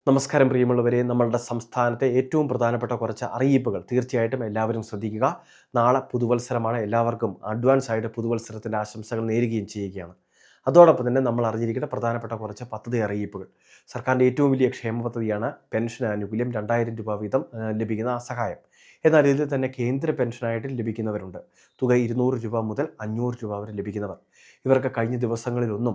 നമസ്കാരം പ്രിയമുള്ളവരെ, നമ്മളുടെ സംസ്ഥാനത്തെ ഏറ്റവും പ്രധാനപ്പെട്ട കുറച്ച് അറിയിപ്പുകൾ തീർച്ചയായിട്ടും എല്ലാവരും ശ്രദ്ധിക്കുക. നാളെ പുതുവത്സരമാണ്. എല്ലാവർക്കും അഡ്വാൻസ് ആയിട്ട് പുതുവത്സരത്തിൻ്റെ ആശംസകൾ നേരുകയും ചെയ്യുകയാണ്. അതോടൊപ്പം തന്നെ നമ്മൾ അറിഞ്ഞിരിക്കുന്ന പ്രധാനപ്പെട്ട കുറച്ച് പദ്ധതി അറിയിപ്പുകൾ. സർക്കാരിൻ്റെ ഏറ്റവും വലിയ ക്ഷേമ പദ്ധതിയാണ് പെൻഷൻ ആനുകൂല്യം. 2000 രൂപ വീതം ലഭിക്കുന്ന ആ സഹായം. എന്നാൽ ഇതിൽ തന്നെ കേന്ദ്ര പെൻഷനായിട്ട് ലഭിക്കുന്നവരുണ്ട്. തുക 200 രൂപ മുതൽ 500 രൂപ വരെ ലഭിക്കുന്നവർ. ഇവർക്ക് കഴിഞ്ഞ ദിവസങ്ങളിലൊന്നും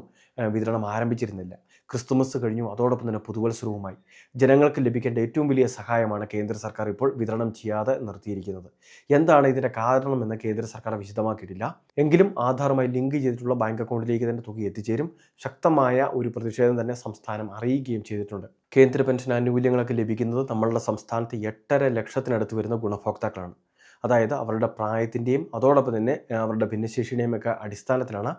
വിതരണം ആരംഭിച്ചിരുന്നില്ല. ക്രിസ്തുമസ് കഴിഞ്ഞു, അതോടൊപ്പം തന്നെ പുതുവത്സരവുമായി ജനങ്ങൾക്ക് ലഭിക്കേണ്ട ഏറ്റവും വലിയ സഹായമാണ് കേന്ദ്ര സർക്കാർ ഇപ്പോൾ വിതരണം ചെയ്യാതെ നിർത്തിയിരിക്കുന്നത്. എന്താണ് ഇതിൻ്റെ കാരണമെന്ന് കേന്ദ്ര സർക്കാർ വിശദമാക്കിയിട്ടില്ല. എങ്കിലും ആധാറുമായി ലിങ്ക് ചെയ്തിട്ടുള്ള ബാങ്ക് അക്കൗണ്ടിലേക്ക് തന്നെ തുക എത്തിച്ചേരും. ശക്തമായ ഒരു പ്രതിഷേധം തന്നെ സംസ്ഥാനം അറിയിക്കുകയും ചെയ്തിട്ടുണ്ട്. കേന്ദ്ര പെൻഷൻ ആനുകൂല്യങ്ങളൊക്കെ ലഭിക്കുന്നത് നമ്മളുടെ സംസ്ഥാനത്ത് 8.5 ലക്ഷത്തിനടുത്ത് വരുന്ന ഗുണഭോക്താക്കളാണ്. അതായത് അവരുടെ പ്രായത്തിൻ്റെയും അതോടൊപ്പം തന്നെ അവരുടെ ഭിന്നശേഷിയുടെയും ഒക്കെ അടിസ്ഥാനത്തിലാണ്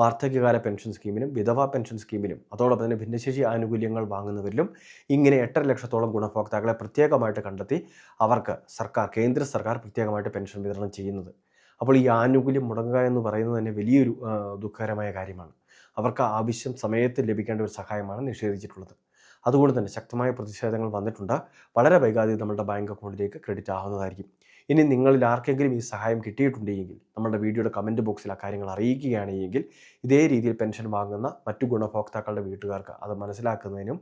വാർദ്ധക്യകാല പെൻഷൻ സ്കീമിലും വിധവാ പെൻഷൻ സ്കീമിലും അതോടൊപ്പം തന്നെ ഭിന്നശേഷി ആനുകൂല്യങ്ങൾ വാങ്ങുന്നവരിലും ഇങ്ങനെ 8.5 ലക്ഷത്തോളം ഗുണഭോക്താക്കളെ പ്രത്യേകമായിട്ട് കണ്ടെത്തി അവർക്ക് കേന്ദ്ര സർക്കാർ പ്രത്യേകമായിട്ട് പെൻഷൻ വിതരണം ചെയ്യുന്നത്. അപ്പോൾ ഈ ആനുകൂല്യം മുടങ്ങുക എന്ന് പറയുന്നത് തന്നെ വലിയൊരു ദുഃഖകരമായ കാര്യമാണ്. അവർക്ക് ആവശ്യം സമയത്ത് ലഭിക്കേണ്ട ഒരു സഹായമാണ് നിഷേധിച്ചിട്ടുള്ളത്. അതുകൊണ്ട് തന്നെ ശക്തമായ പ്രതിഷേധങ്ങൾ വന്നിട്ടുണ്ട്. വളരെ വൈകാതെ നമ്മുടെ ബാങ്ക് അക്കൗണ്ടിലേക്ക് ക്രെഡിറ്റ് ആവുന്നതായിരിക്കും. ഇനി നിങ്ങളിൽ ആർക്കെങ്കിലും ഈ സഹായം കിട്ടിയിട്ടുണ്ടെങ്കിൽ നമ്മുടെ വീഡിയോയുടെ കമൻറ്റ് ബോക്സിൽ ആ കാര്യങ്ങൾ അറിയിക്കുകയാണെങ്കിൽ ഇതേ രീതിയിൽ പെൻഷൻ വാങ്ങുന്ന മറ്റു ഗുണഭോക്താക്കളുടെ വീട്ടുകാർക്ക് അത് മനസ്സിലാക്കുന്നതിനും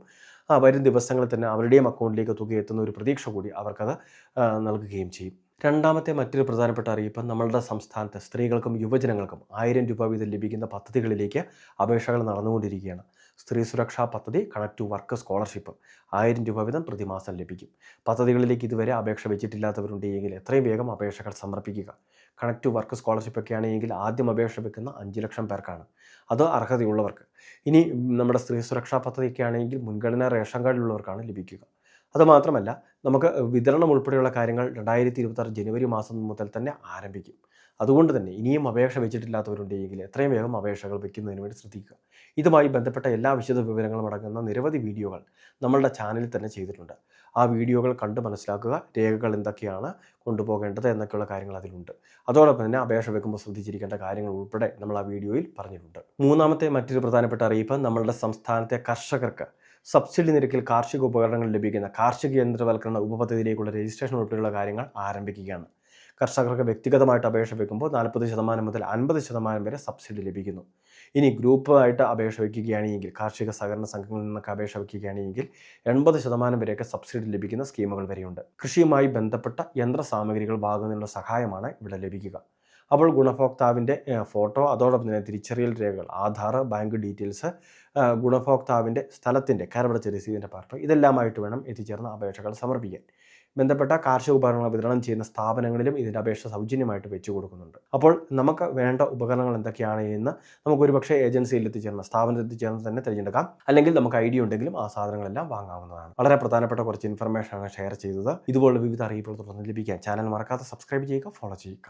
വരും ദിവസങ്ങളിൽ തന്നെ അവരുടെയും അക്കൗണ്ടിലേക്ക് തുക എത്തുന്ന ഒരു പ്രതീക്ഷ കൂടി അവർക്കത് നൽകുകയും ചെയ്യും. രണ്ടാമത്തെ മറ്റൊരു പ്രധാനപ്പെട്ട അറിയിപ്പ്, നമ്മളുടെ സംസ്ഥാനത്ത് സ്ത്രീകൾക്കും യുവജനങ്ങൾക്കും 1000 രൂപ വീതം ലഭിക്കുന്ന പദ്ധതികളിലേക്ക് അപേക്ഷകൾ നടന്നുകൊണ്ടിരിക്കുകയാണ്. സ്ത്രീ സുരക്ഷാ പദ്ധതി, കണക്ട് ടു വർക്ക് സ്കോളർഷിപ്പ് 1000 രൂപ വീതം പ്രതിമാസം ലഭിക്കും. പദ്ധതികളിലേക്ക് ഇതുവരെ അപേക്ഷ വെച്ചിട്ടില്ലാത്തവരുണ്ടെങ്കിൽ എത്രയും വേഗം അപേക്ഷകൾ സമർപ്പിക്കുക. കണക്ട് ടു വർക്ക് സ്കോളർഷിപ്പ് ഒക്കെ ആണെങ്കിൽ ആദ്യം അപേക്ഷ വെക്കുന്ന 5 ലക്ഷം പേർക്കാണ്. അത് അർഹതയുള്ളവർക്ക്. ഇനി നമ്മുടെ സ്ത്രീ സുരക്ഷാ പദ്ധതിയൊക്കെ ആണെങ്കിൽ മുൻഗണനാ റേഷൻ കാർഡിലുള്ളവർക്കാണ് ലഭിക്കുക. അതുമാത്രമല്ല, നമുക്ക് വിതരണം ഉൾപ്പെടെയുള്ള കാര്യങ്ങൾ 2026 ജനുവരി മാസം മുതൽ തന്നെ ആരംഭിക്കും. അതുകൊണ്ട് തന്നെ ഇനിയും അപേക്ഷ വെച്ചിട്ടില്ലാത്തവരുണ്ടെങ്കിൽ എത്രയും വേഗം അപേക്ഷകൾ വെക്കുന്നതിന് വേണ്ടി ശ്രദ്ധിക്കുക. ഇതുമായി ബന്ധപ്പെട്ട എല്ലാ വിശദ വിവരങ്ങളും അടങ്ങുന്ന നിരവധി വീഡിയോകൾ നമ്മളുടെ ചാനലിൽ തന്നെ ചെയ്തിട്ടുണ്ട്. ആ വീഡിയോകൾ കണ്ട് മനസ്സിലാക്കുക. രേഖകൾ എന്തൊക്കെയാണ് കൊണ്ടുപോകേണ്ടത് എന്നൊക്കെയുള്ള കാര്യങ്ങൾ അതിലുണ്ട്. അതോടൊപ്പം തന്നെ അപേക്ഷ വെക്കുമ്പോൾ ശ്രദ്ധിച്ചിരിക്കേണ്ട കാര്യങ്ങൾ ഉൾപ്പെടെ നമ്മൾ ആ വീഡിയോയിൽ പറഞ്ഞിട്ടുണ്ട്. മൂന്നാമത്തെ മറ്റൊരു പ്രധാനപ്പെട്ട അറിയിപ്പ്, നമ്മളുടെ സംസ്ഥാനത്തെ കർഷകർക്ക് സബ്സിഡി നിരക്കിൽ കാർഷിക ഉപകരണങ്ങൾ ലഭിക്കുന്ന കാർഷിക യന്ത്രവൽക്കരണ ഉപപദ്ധതിയിലേക്കുള്ള രജിസ്ട്രേഷൻ ഉൾപ്പെടെയുള്ള കാര്യങ്ങൾ ആരംഭിക്കുകയാണ്. കർഷകർക്ക് വ്യക്തിഗതമായിട്ട് അപേക്ഷ വയ്ക്കുമ്പോൾ 40% മുതൽ 50% വരെ സബ്സിഡി ലഭിക്കുന്നു. ഇനി ഗ്രൂപ്പായിട്ട് അപേക്ഷ വയ്ക്കുകയാണെങ്കിൽ, കാർഷിക സഹകരണ സംഘങ്ങളിൽ നിന്നൊക്കെ അപേക്ഷ വയ്ക്കുകയാണെങ്കിൽ 80% വരെയൊക്കെ സബ്സിഡി ലഭിക്കുന്ന സ്കീമുകൾ വരെയുണ്ട്. കൃഷിയുമായി ബന്ധപ്പെട്ട യന്ത്രസാമഗ്രികൾ വാങ്ങുന്നതിനുള്ള സഹായമാണ് ഇവിടെ ലഭിക്കുക. അപ്പോൾ ഗുണഭോക്താവിൻ്റെ ഫോട്ടോ, അതോടൊപ്പം തന്നെ തിരിച്ചറിയൽ രേഖകൾ, ആധാർ, ബാങ്ക് ഡീറ്റെയിൽസ്, ഗുണഭോക്താവിൻ്റെ സ്ഥലത്തിൻ്റെ കരമടച്ച രസീതിൻ്റെ പാർട്ട്, ഇതെല്ലാമായിട്ട് വേണം എത്തിച്ചേർന്ന അപേക്ഷകൾ സമർപ്പിക്കാൻ. ബന്ധപ്പെട്ട കാർഷിക ഉപകരണങ്ങൾ വിതരണം ചെയ്യുന്ന സ്ഥാപനങ്ങളിലും ഇതിൻ്റെ അപേക്ഷ സൗജന്യമായിട്ട് വെച്ചു കൊടുക്കുന്നുണ്ട്. അപ്പോൾ നമുക്ക് വേണ്ട ഉപകരണങ്ങൾ എന്തൊക്കെയാണ് എന്ന് നമുക്കൊരു പക്ഷേ ഏജൻസിയിൽ എത്തിച്ചേർന്ന സ്ഥാപനത്തിൽ എത്തിച്ചേർന്ന് തന്നെ തിരഞ്ഞെടുക്കാം. അല്ലെങ്കിൽ നമുക്ക് ഐഡിയ ഉണ്ടെങ്കിലും ആ സാധനങ്ങളെല്ലാം വാങ്ങാവുന്നതാണ്. വളരെ പ്രധാനപ്പെട്ട കുറച്ച് ഇൻഫർമേഷനാണ് ഷെയർ ചെയ്തത്. ഇതുപോലുള്ള വിവിധ അറിയിപ്പുകൾ തുടർന്ന് ലഭിക്കാൻ ചാനൽ മറക്കാതെ സബ്സ്ക്രൈബ് ചെയ്യുക, ഫോളോ ചെയ്യുക.